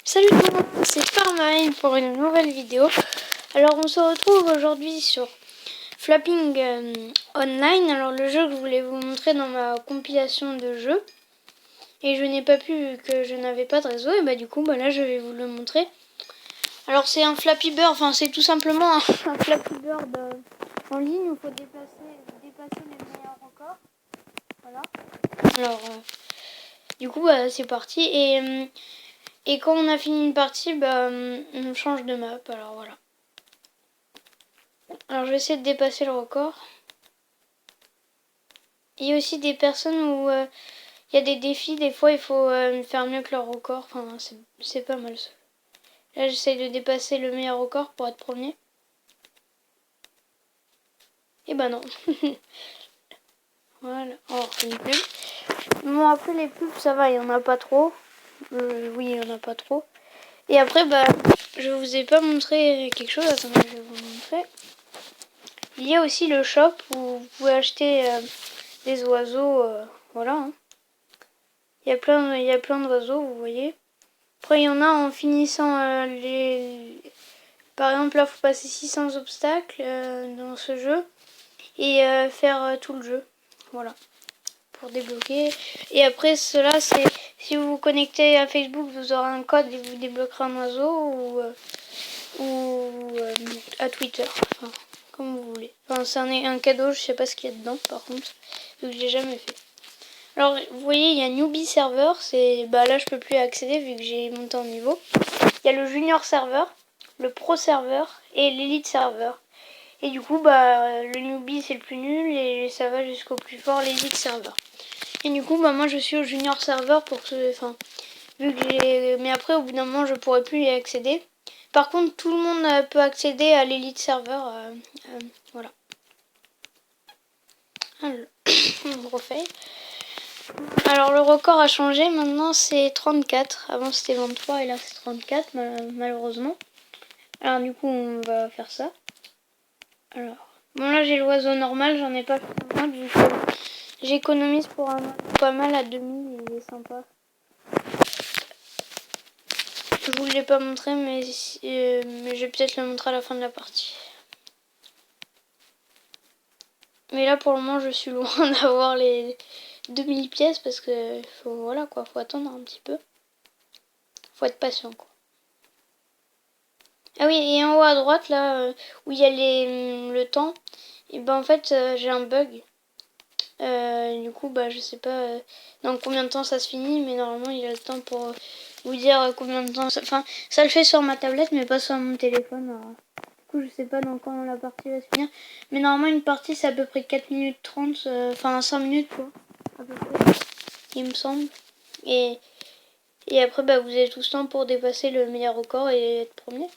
Salut tout le monde, c'est Farmine pour une nouvelle vidéo. Alors on se retrouve aujourd'hui sur Flapping Online. Alors le jeu que je voulais vous montrer dans ma compilation de jeux. Et je n'ai pas pu vu que je n'avais pas de réseau. Et bah du coup là je vais vous le montrer. Alors c'est un Flappy Bird, enfin c'est tout simplement un Flappy Bird en ligne où il faut dépasser les meilleurs records. Voilà. Alors du coup c'est parti et quand on a fini une partie, on change de map, alors voilà. Alors je vais essayer de dépasser le record. Il y a aussi des personnes où il y a des défis, des fois il faut faire mieux que leur record, enfin c'est pas mal ça. Là j'essaye de dépasser le meilleur record pour être premier. Et bah non. Voilà, alors c'est une pub. Bon après les pubs ça va, il y en a pas trop. Oui il y en a pas trop. Et après je vous ai pas montré quelque chose, attendez je vais vous montrer. Il y a aussi le shop où vous pouvez acheter des oiseaux, voilà. Hein. Il y a plein d'oiseaux, vous voyez. Après, il y en a en finissant les... Par exemple, là, il faut passer 600 obstacles dans ce jeu et faire tout le jeu. Voilà, pour débloquer. Et après, cela, c'est... Si vous vous connectez à Facebook, vous aurez un code et vous débloquerez un oiseau ou à Twitter. Enfin, comme vous voulez. Enfin, c'est un cadeau, je sais pas ce qu'il y a dedans, par contre, vu que je l'ai jamais fait. Alors, vous voyez, il y a Newbie Server, c'est là je peux plus y accéder vu que j'ai monté en niveau. Il y a le Junior Server, le Pro Server et l'Elite Server. Et du coup, le Newbie c'est le plus nul et ça va jusqu'au plus fort, l'Elite Server. Et du coup, moi je suis au Junior Server pour que, enfin, vu que j'ai, mais après au bout d'un moment je pourrai plus y accéder. Par contre, tout le monde peut accéder à l'Elite Server, voilà. Alors, on refait. Alors le record a changé, maintenant c'est 34, avant c'était 23 et là c'est 34 malheureusement. Alors du coup on va faire ça. Alors, bon là j'ai l'oiseau normal, j'en ai pas fait un mode vu que j'économise pour un mode pas mal à 2000, il est sympa. Je vous l'ai pas montré mais je vais peut-être le montrer à la fin de la partie. Mais là pour le moment je suis loin d'avoir les 2000 pièces parce que voilà quoi, faut attendre un petit peu. Faut être patient quoi. Ah oui, et en haut à droite, là, où il y a le temps, et en fait, j'ai un bug. Du coup, je sais pas dans combien de temps ça se finit, mais normalement, il y a le temps pour vous dire combien de temps ça... Enfin, ça le fait sur ma tablette, mais pas sur mon téléphone. Alors, du coup, je sais pas dans quand la partie va se finir. Mais normalement, une partie, c'est à peu près 4 minutes 30, enfin 5 minutes, quoi, à peu près, il me semble. Et après, vous avez tout ce temps pour dépasser le meilleur record et être premier.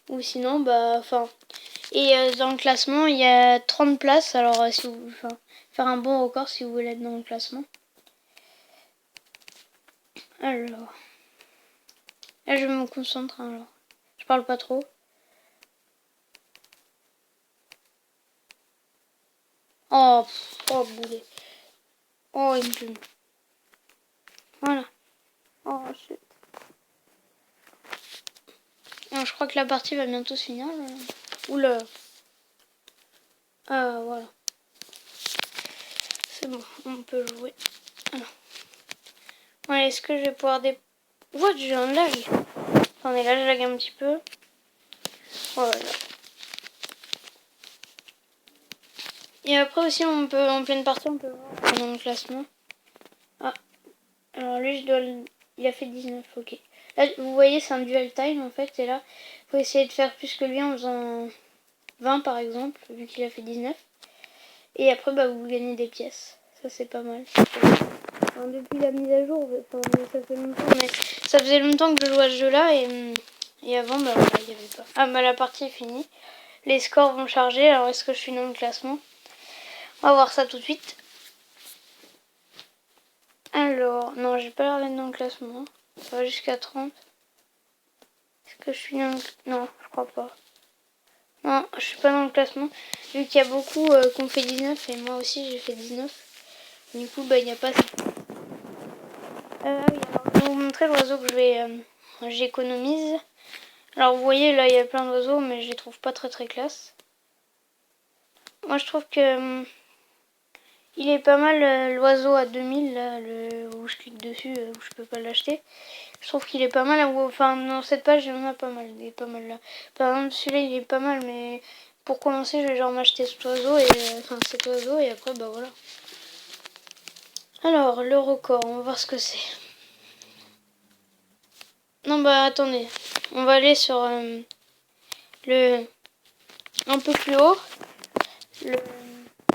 Ou sinon, Et dans le classement, il y a 30 places. Alors, si vous faire un bon record si vous voulez être dans le classement. Alors, là, je me concentre. Alors, je parle pas trop. Oh, oh, boulet. Oh, une plume. Voilà. Oh, shit. Alors, je crois que la partie va bientôt se finir. Oula. Ah, voilà. C'est bon, on peut jouer. Alors. Ouais, est-ce que je vais pouvoir What, j'ai un lag. Attendez, là, je lag un petit peu. Voilà. Et après aussi, on peut, en pleine partie, on peut voir dans le classement. Ah, alors lui, il a fait 19, ok. Là, vous voyez, c'est un dual time en fait, et là, il faut essayer de faire plus que lui en faisant 20 par exemple, vu qu'il a fait 19. Et après, vous gagnez des pièces. Ça, c'est pas mal. Enfin, depuis la mise à jour, ça fait longtemps, mais ça faisait longtemps que je jouais à ce jeu-là, et avant, voilà, il n'y avait pas. Ah, la partie est finie. Les scores vont charger, alors est-ce que je suis dans le classement? On va voir ça tout de suite. Alors, non, j'ai pas l'air d'être dans le classement. Ça va jusqu'à 30. Est-ce que je suis dans le... Non, je crois pas. Non, je suis pas dans le classement. Vu qu'il y a beaucoup qui ont fait 19 et moi aussi j'ai fait 19. Du coup, il n'y a pas... Ah oui, alors je vais vous montrer l'oiseau que je vais j'économise. Alors vous voyez là il y a plein d'oiseaux mais je les trouve pas très classe. Moi je trouve que il est pas mal l'oiseau à 2000 là, où je clique dessus, où je peux pas l'acheter. Je trouve qu'il est pas mal. Enfin dans cette page il y en a pas mal. Il est pas mal là. Par exemple celui-là il est pas mal mais pour commencer je vais genre m'acheter cet oiseau et cet oiseau et après bah voilà. Alors le record, on va voir ce que c'est. Non bah attendez, on va aller sur le un peu plus haut, le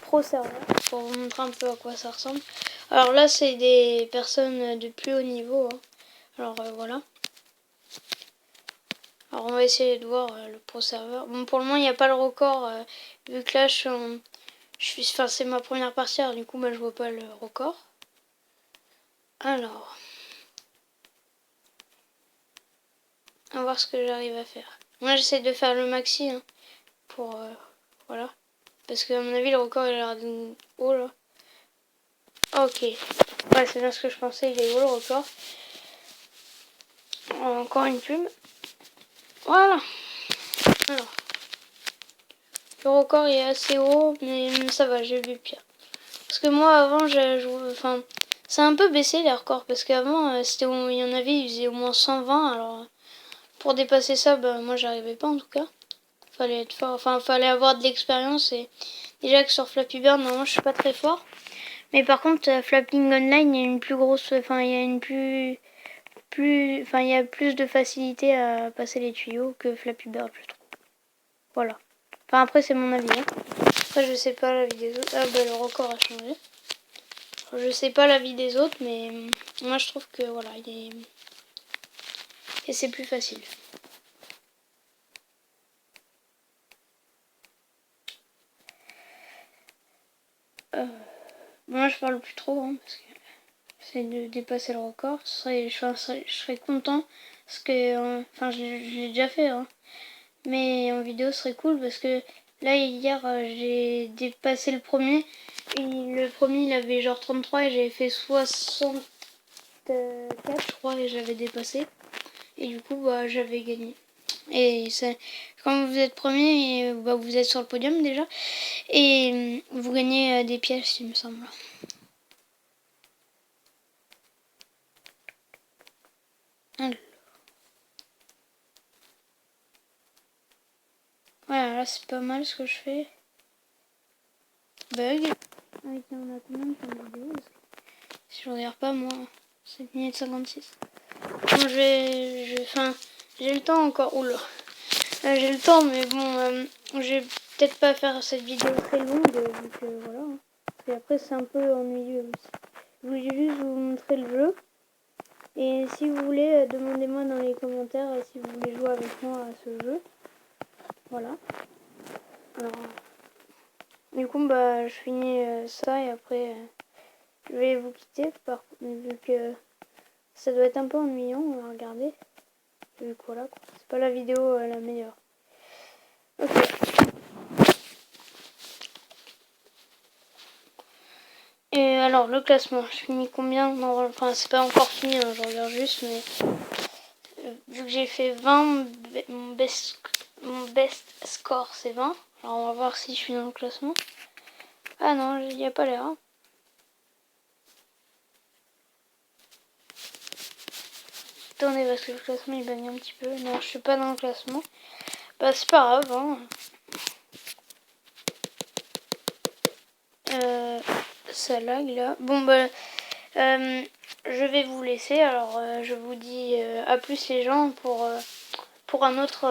pro serveur, pour vous montrer un peu à quoi ça ressemble. Alors là c'est des personnes de plus haut niveau, hein. Alors voilà. Alors on va essayer de voir le pro serveur. Bon pour le moment il n'y a pas le record, vu que là c'est ma première partie, alors du coup bah, je vois pas le record. Alors, on va voir ce que j'arrive à faire. Moi j'essaie de faire le maxi, hein, pour voilà. Parce que à mon avis le record il a l'air de haut là. Ok. Ouais c'est bien ce que je pensais, il est haut le record. Encore une pub. Voilà. Alors. Le record est assez haut, mais ça va, j'ai vu pire. Parce que moi avant enfin c'est un peu baissé les records parce qu'avant il y en avait, ils faisaient au moins 120, alors pour dépasser ça, bah moi j'arrivais pas en tout cas. Fallait être fort, enfin fallait avoir de l'expérience et déjà que sur Flappy Bird normalement je suis pas très fort. Mais par contre Flapping Online il y a une plus grosse, enfin il y a une il y a plus de facilité à passer les tuyaux que Flappy Bird je trouve. Voilà. Enfin après c'est mon avis, hein. Après je sais pas l'avis des autres. Ah bah le record a changé. Je sais pas l'avis des autres mais moi je trouve que voilà il est... Et c'est plus facile. Moi je parle plus trop, hein, parce que j'essaie de dépasser le record. Je serais content parce que enfin je l'ai déjà fait, hein. Mais en vidéo ce serait cool parce que là hier j'ai dépassé le premier. Et le premier il avait genre 33 et j'avais fait 64 je crois et j'avais dépassé. Et du coup bah j'avais gagné. Et quand vous êtes premier, bah, vous êtes sur le podium déjà. Et vous gagnez des pièces il me semble. Alors. Voilà, là c'est pas mal ce que je fais. Bug. Ah oui, tiens, on a combien de temps de vidéo? Si je regarde pas, moi, 7 minutes 56. Bon, enfin, j'ai le temps encore. Oula. J'ai le temps, mais bon, je vais peut-être pas faire cette vidéo très longue, vu que voilà. Hein. Et après, c'est un peu ennuyeux aussi. Je voulais juste vous montrer le jeu. Et si vous voulez, demandez-moi dans les commentaires si vous voulez jouer avec moi à ce jeu. Voilà. Alors, du coup, bah, je finis ça et après, je vais vous quitter vu que ça doit être un peu ennuyant à regarder. Vu que voilà, c'est pas la vidéo la meilleure. Ok. Et alors, le classement, je finis combien? Non, enfin, c'est pas encore fini, hein, je regarde juste, mais vu que j'ai fait 20, mon best score c'est 20. Alors, on va voir si je suis dans le classement. Ah non, il n'y a pas l'air. Hein. Attendez, parce que le classement il baigne un petit peu. Non, je suis pas dans le classement. Bah, c'est pas grave, hein. Ça lag là. Bon, bah, je vais vous laisser. Alors, je vous dis à plus les gens pour un autre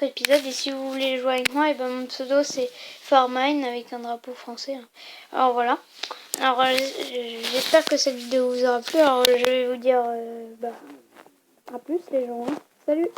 épisode. Et si vous voulez jouer avec moi, et ben mon pseudo c'est Farmine avec un drapeau français. Hein. Alors voilà. Alors, j'espère que cette vidéo vous aura plu. Alors, je vais vous dire à plus les gens. Hein. Salut!